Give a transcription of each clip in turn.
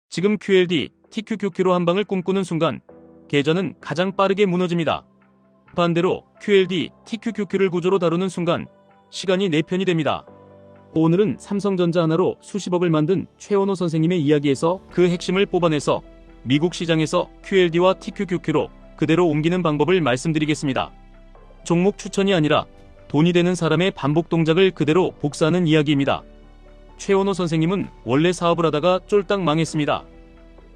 지금 QLD, TQQQ로 한 방을 꿈꾸는 순간 계좌는 가장 빠르게 무너집니다. 반대로 QLD, TQQQ를 구조로 다루는 순간 시간이 4편이 됩니다. 오늘은 삼성전자 하나로 수십억을 만든 최원호 선생님의 이야기에서 그 핵심을 뽑아내서 미국 시장에서 QLD와 TQQQ로 그대로 옮기는 방법을 말씀드리겠습니다. 종목 추천이 아니라 돈이 되는 사람의 반복 동작을 그대로 복사하는 이야기입니다. 최원호 선생님은 원래 사업을 하다가 쫄딱 망했습니다.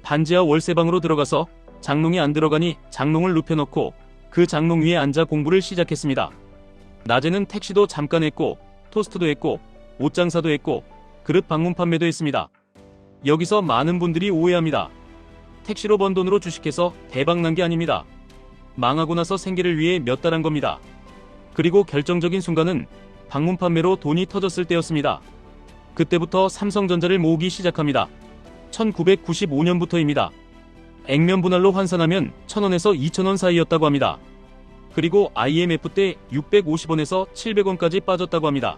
반지하 월세방으로 들어가서 장롱이 안 들어가니 장롱을 눕혀놓고 그 장롱 위에 앉아 공부를 시작했습니다. 낮에는 택시도 잠깐 했고 토스트도 했고 옷장사도 했고 그릇 방문 판매도 했습니다. 여기서 많은 분들이 오해합니다. 택시로 번 돈으로 주식해서 대박 난 게 아닙니다. 망하고 나서 생계를 위해 몇 달 한 겁니다. 그리고 결정적인 순간은 방문 판매로 돈이 터졌을 때였습니다. 그때부터 삼성전자를 모으기 시작합니다. 1995년부터입니다. 액면 분할로 환산하면 1,000원에서 2,000원 사이였다고 합니다. 그리고 IMF 때 650원에서 700원까지 빠졌다고 합니다.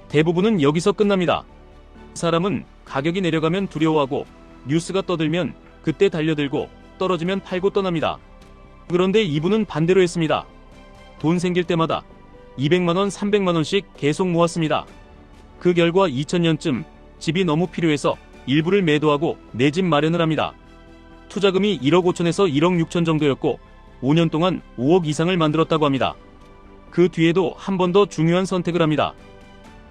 대부분은 여기서 끝납니다. 사람은 가격이 내려가면 두려워하고 뉴스가 떠들면 그때 달려들고 떨어지면 팔고 떠납니다. 그런데 이분은 반대로 했습니다. 돈 생길 때마다 200만원, 300만원씩 계속 모았습니다. 그 결과 2000년쯤 집이 너무 필요해서 일부를 매도하고 내 집 마련을 합니다. 투자금이 1억 5천에서 1억 6천 정도였고 5년 동안 5억 이상을 만들었다고 합니다. 그 뒤에도 한 번 더 중요한 선택을 합니다.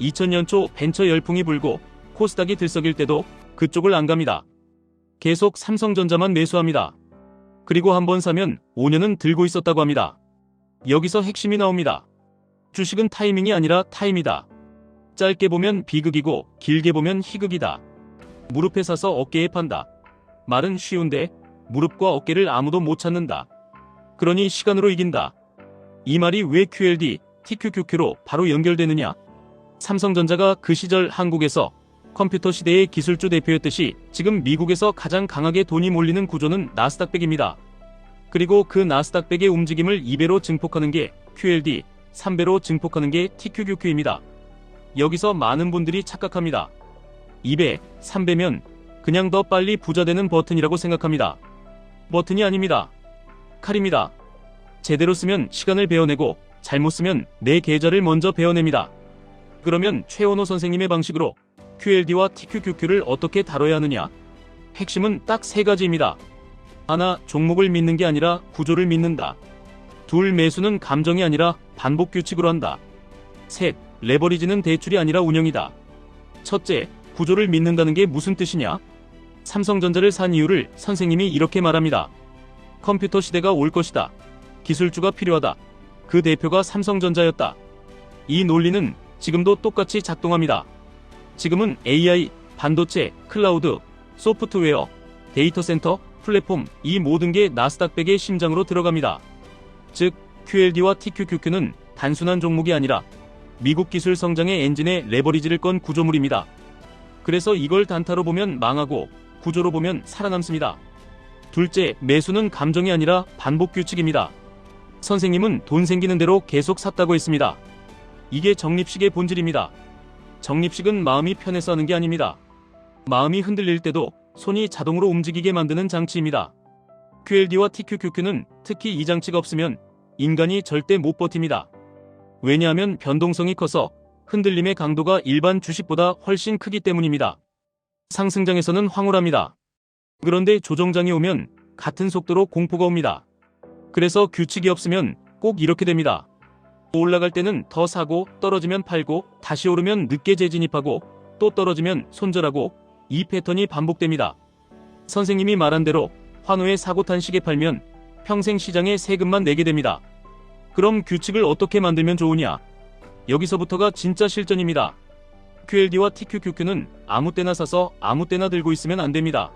2000년 초 벤처 열풍이 불고 코스닥이 들썩일 때도 그쪽을 안 갑니다. 계속 삼성전자만 매수합니다. 그리고 한 번 사면 5년은 들고 있었다고 합니다. 여기서 핵심이 나옵니다. 주식은 타이밍이 아니라 타임이다. 짧게 보면 비극이고 길게 보면 희극이다. 무릎에 사서 어깨에 판다. 말은 쉬운데 무릎과 어깨를 아무도 못 찾는다. 그러니 시간으로 이긴다. 이 말이 왜 QLD, TQQQ로 바로 연결되느냐? 삼성전자가 그 시절 한국에서 컴퓨터 시대의 기술주 대표였듯이 지금 미국에서 가장 강하게 돈이 몰리는 구조는 나스닥백입니다. 그리고 그 나스닥백의 움직임을 2배로 증폭하는 게 QLD, 3배로 증폭하는 게 TQQQ입니다. 여기서 많은 분들이 착각합니다. 2배, 3배면 그냥 더 빨리 부자 되는 버튼이라고 생각합니다. 버튼이 아닙니다. 칼입니다. 제대로 쓰면 시간을 베어내고 잘못 쓰면 내 계좌를 먼저 베어냅니다. 그러면 최원호 선생님의 방식으로 QLD와 TQQQ를 어떻게 다뤄야 하느냐? 핵심은 딱 3가지입니다. 하나, 종목을 믿는 게 아니라 구조를 믿는다. 둘, 매수는 감정이 아니라 반복 규칙으로 한다. 셋, 레버리지는 대출이 아니라 운영이다. 첫째, 구조를 믿는다는 게 무슨 뜻이냐? 삼성전자를 산 이유를 선생님이 이렇게 말합니다. 컴퓨터 시대가 올 것이다. 기술주가 필요하다. 그 대표가 삼성전자였다. 이 논리는 지금도 똑같이 작동합니다. 지금은 AI, 반도체, 클라우드, 소프트웨어, 데이터 센터, 플랫폼 이 모든 게 나스닥백의 심장으로 들어갑니다. 즉 QLD와 TQQQ는 단순한 종목이 아니라 미국 기술 성장의 엔진에 레버리지를 건 구조물입니다. 그래서 이걸 단타로 보면 망하고 구조로 보면 살아남습니다. 둘째, 매수는 감정이 아니라 반복 규칙입니다. 선생님은 돈 생기는 대로 계속 샀다고 했습니다. 이게 적립식의 본질입니다. 적립식은 마음이 편해서 하는 게 아닙니다. 마음이 흔들릴 때도 손이 자동으로 움직이게 만드는 장치입니다. QLD와 TQQQ는 특히 이 장치가 없으면 인간이 절대 못 버팁니다. 왜냐하면 변동성이 커서 흔들림의 강도가 일반 주식보다 훨씬 크기 때문입니다. 상승장에서는 황홀합니다. 그런데 조정장이 오면 같은 속도로 공포가 옵니다. 그래서 규칙이 없으면 꼭 이렇게 됩니다. 올라갈 때는 더 사고 떨어지면 팔고 다시 오르면 늦게 재진입하고 또 떨어지면 손절하고 이 패턴이 반복됩니다. 선생님이 말한 대로 환호에 사고 탄 시계 팔면 평생 시장에 세금만 내게 됩니다. 그럼 규칙을 어떻게 만들면 좋으냐? 여기서부터가 진짜 실전입니다. QLD와 TQQQ는 아무 때나 사서 아무 때나 들고 있으면 안 됩니다.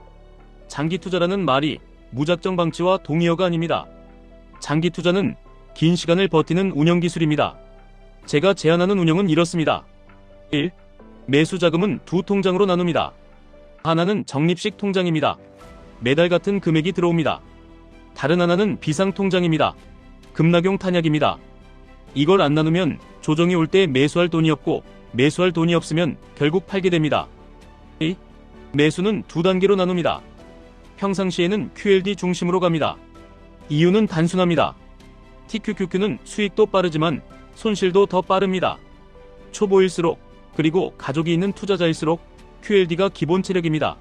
장기 투자라는 말이 무작정 방치와 동의어가 아닙니다. 장기 투자는 긴 시간을 버티는 운영 기술입니다. 제가 제안하는 운영은 이렇습니다. 1. 매수 자금은 두 통장으로 나눕니다. 하나는 적립식 통장입니다. 매달 같은 금액이 들어옵니다. 다른 하나는 비상 통장입니다. 급락용 탄약입니다. 이걸 안 나누면 조정이 올 때 매수할 돈이 없고 매수할 돈이 없으면 결국 팔게 됩니다. 2. 매수는 두 단계로 나눕니다. 평상시에는 QLD 중심으로 갑니다. 이유는 단순합니다. TQQQ는 수익도 빠르지만 손실도 더 빠릅니다. 초보일수록 그리고 가족이 있는 투자자일수록 QLD가 기본 체력입니다.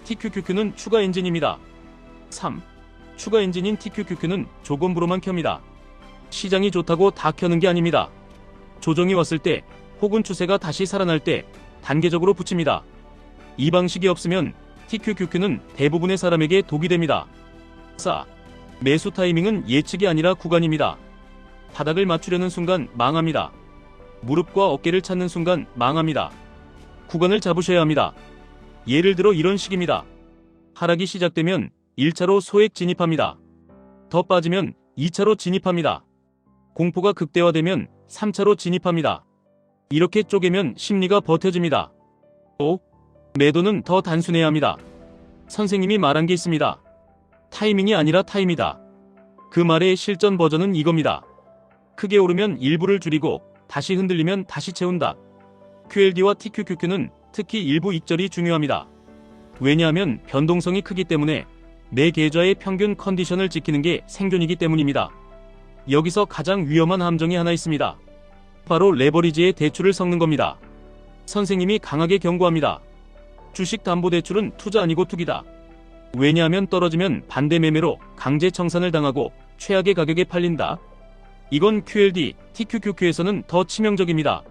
TQQQ는 추가 엔진입니다. 3. 추가 엔진인 TQQQ는 조건부로만 켭니다. 시장이 좋다고 다 켜는 게 아닙니다. 조정이 왔을 때 혹은 추세가 다시 살아날 때 단계적으로 붙입니다. 이 방식이 없으면 TQQQ는 대부분의 사람에게 독이 됩니다. 4. 매수 타이밍은 예측이 아니라 구간입니다. 바닥을 맞추려는 순간 망합니다. 무릎과 어깨를 찾는 순간 망합니다. 구간을 잡으셔야 합니다. 예를 들어 이런 식입니다. 하락이 시작되면 1차로 소액 진입합니다. 더 빠지면 2차로 진입합니다. 공포가 극대화되면 3차로 진입합니다. 이렇게 쪼개면 심리가 버텨집니다. 5. 매도는 더 단순해야 합니다. 선생님이 말한 게 있습니다. 타이밍이 아니라 타임이다. 그 말의 실전 버전은 이겁니다. 크게 오르면 일부를 줄이고 다시 흔들리면 다시 채운다. QLD와 TQQQ는 특히 일부 익절이 중요합니다. 왜냐하면 변동성이 크기 때문에 내 계좌의 평균 컨디션을 지키는 게 생존이기 때문입니다. 여기서 가장 위험한 함정이 하나 있습니다. 바로 레버리지의 대출을 섞는 겁니다. 선생님이 강하게 경고합니다. 주식담보대출은 투자 아니고 투기다. 왜냐하면 떨어지면 반대 매매로 강제 청산을 당하고 최악의 가격에 팔린다. 이건 QLD, TQQQ에서는 더 치명적입니다.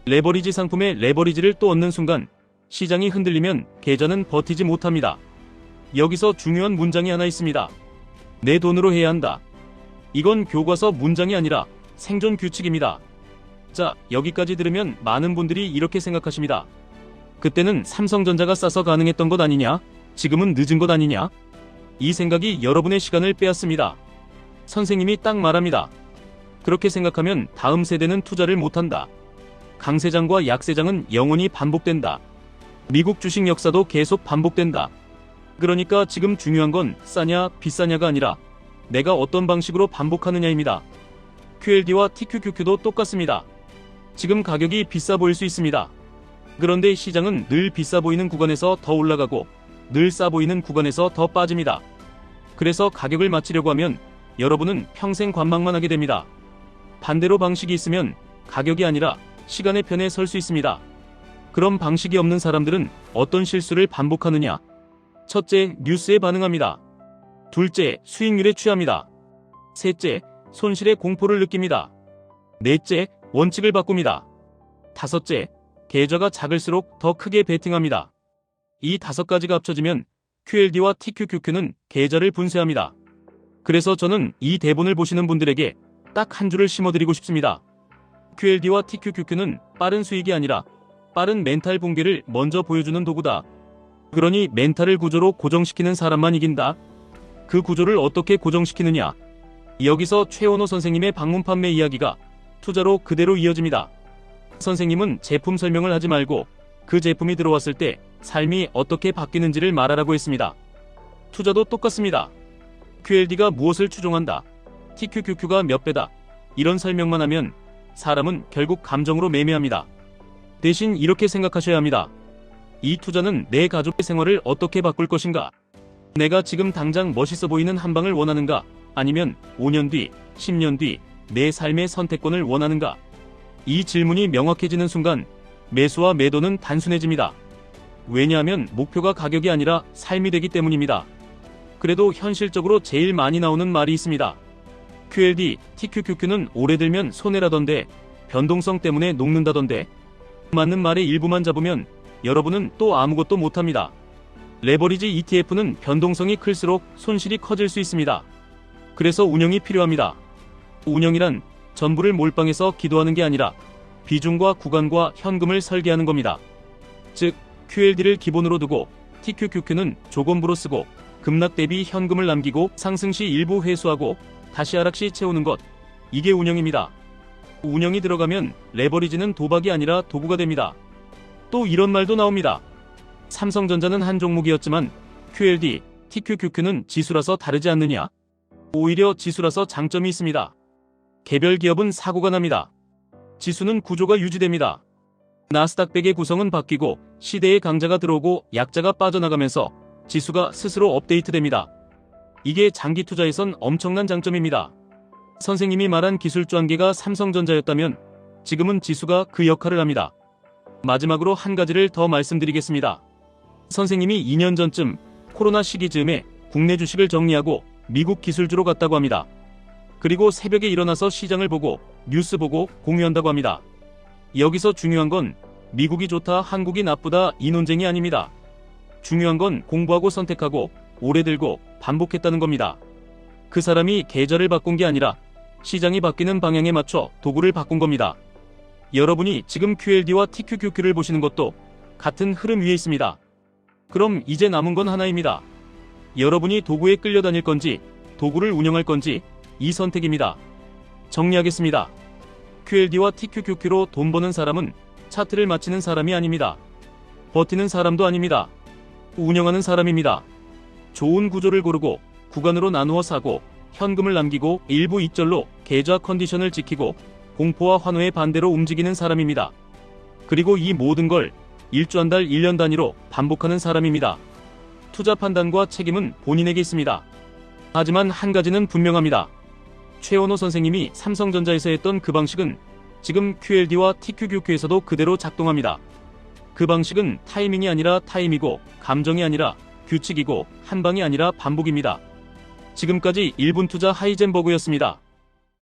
레버리지 상품의 레버리지를 또 얻는 순간 시장이 흔들리면 계좌는 버티지 못합니다. 여기서 중요한 문장이 하나 있습니다. 내 돈으로 해야 한다. 이건 교과서 문장이 아니라 생존 규칙입니다. 자, 여기까지 들으면 많은 분들이 이렇게 생각하십니다. 그때는 삼성전자가 싸서 가능했던 것 아니냐? 지금은 늦은 것 아니냐? 이 생각이 여러분의 시간을 빼앗습니다. 선생님이 딱 말합니다. 그렇게 생각하면 다음 세대는 투자를 못한다. 강세장과 약세장은 영원히 반복된다. 미국 주식 역사도 계속 반복된다. 그러니까 지금 중요한 건 싸냐 비싸냐가 아니라 내가 어떤 방식으로 반복하느냐입니다. QLD와 TQQQ도 똑같습니다. 지금 가격이 비싸 보일 수 있습니다. 그런데 시장은 늘 비싸 보이는 구간에서 더 올라가고 늘 싸 보이는 구간에서 더 빠집니다. 그래서 가격을 맞추려고 하면 여러분은 평생 관망만 하게 됩니다. 반대로 방식이 있으면 가격이 아니라 시간의 편에 설 수 있습니다. 그럼 방식이 없는 사람들은 어떤 실수를 반복하느냐? 첫째, 뉴스에 반응합니다. 둘째, 수익률에 취합니다. 셋째, 손실의 공포를 느낍니다. 넷째, 원칙을 바꿉니다. 다섯째, 계좌가 작을수록 더 크게 베팅합니다. 이 5가지가 합쳐지면 QLD와 TQQQ는 계좌를 분쇄합니다. 그래서 저는 이 대본을 보시는 분들에게 딱 한 줄을 심어드리고 싶습니다. QLD와 TQQQ는 빠른 수익이 아니라 빠른 멘탈 붕괴를 먼저 보여주는 도구다. 그러니 멘탈을 구조로 고정시키는 사람만 이긴다. 그 구조를 어떻게 고정시키느냐? 여기서 최원호 선생님의 방문 판매 이야기가 투자로 그대로 이어집니다. 선생님은 제품 설명을 하지 말고 그 제품이 들어왔을 때 삶이 어떻게 바뀌는지를 말하라고 했습니다. 투자도 똑같습니다. QLD가 무엇을 추종한다. TQQQ가 몇 배다. 이런 설명만 하면 사람은 결국 감정으로 매매합니다. 대신 이렇게 생각하셔야 합니다. 이 투자는 내 가족의 생활을 어떻게 바꿀 것인가? 내가 지금 당장 멋있어 보이는 한방을 원하는가? 아니면 5년 뒤, 10년 뒤 내 삶의 선택권을 원하는가? 이 질문이 명확해지는 순간 매수와 매도는 단순해집니다. 왜냐하면 목표가 가격이 아니라 삶이 되기 때문입니다. 그래도 현실적으로 제일 많이 나오는 말이 있습니다. QLD, TQQQ는 오래 들면 손해라던데, 변동성 때문에 녹는다던데. 맞는 말의 일부만 잡으면 여러분은 또 아무것도 못합니다. 레버리지 ETF는 변동성이 클수록 손실이 커질 수 있습니다. 그래서 운영이 필요합니다. 운영이란 전부를 몰빵해서 기도하는 게 아니라 비중과 구간과 현금을 설계하는 겁니다. 즉, QLD를 기본으로 두고 TQQQ는 조건부로 쓰고 급락 대비 현금을 남기고 상승 시 일부 회수하고 다시 하락 시 채우는 것. 이게 운영입니다. 운영이 들어가면 레버리지는 도박이 아니라 도구가 됩니다. 또 이런 말도 나옵니다. 삼성전자는 한 종목이었지만 QLD, TQQQ는 지수라서 다르지 않느냐? 오히려 지수라서 장점이 있습니다. 개별 기업은 사고가 납니다. 지수는 구조가 유지됩니다. 나스닥 100의 구성은 바뀌고 시대의 강자가 들어오고 약자가 빠져나가면서 지수가 스스로 업데이트됩니다. 이게 장기 투자에선 엄청난 장점입니다. 선생님이 말한 기술주 한 개가 삼성전자였다면 지금은 지수가 그 역할을 합니다. 마지막으로 한 가지를 더 말씀드리겠습니다. 선생님이 2년 전쯤 코로나 시기 즈음에 국내 주식을 정리하고 미국 기술주로 갔다고 합니다. 그리고 새벽에 일어나서 시장을 보고 뉴스 보고 공유한다고 합니다. 여기서 중요한 건 미국이 좋다, 한국이 나쁘다 이 논쟁이 아닙니다. 중요한 건 공부하고 선택하고 오래 들고 반복했다는 겁니다. 그 사람이 계절을 바꾼 게 아니라 시장이 바뀌는 방향에 맞춰 도구를 바꾼 겁니다. 여러분이 지금 QLD와 TQQQ를 보시는 것도 같은 흐름 위에 있습니다. 그럼 이제 남은 건 하나입니다. 여러분이 도구에 끌려다닐 건지 도구를 운영할 건지 이 선택입니다. 정리하겠습니다. QLD와 TQQQ로 돈 버는 사람은 차트를 맞히는 사람이 아닙니다. 버티는 사람도 아닙니다. 운영하는 사람입니다. 좋은 구조를 고르고 구간으로 나누어 사고 현금을 남기고 일부 익절로 계좌 컨디션을 지키고 공포와 환호의 반대로 움직이는 사람입니다. 그리고 이 모든 걸 일주 한 달 1년 단위로 반복하는 사람입니다. 투자 판단과 책임은 본인에게 있습니다. 하지만 한 가지는 분명합니다. 최원호 선생님이 삼성전자에서 했던 그 방식은 지금 QLD와 TQQQ에서도 그대로 작동합니다. 그 방식은 타이밍이 아니라 타임이고 감정이 아니라 규칙이고 한방이 아니라 반복입니다. 지금까지 1분 투자 하이젠버그였습니다.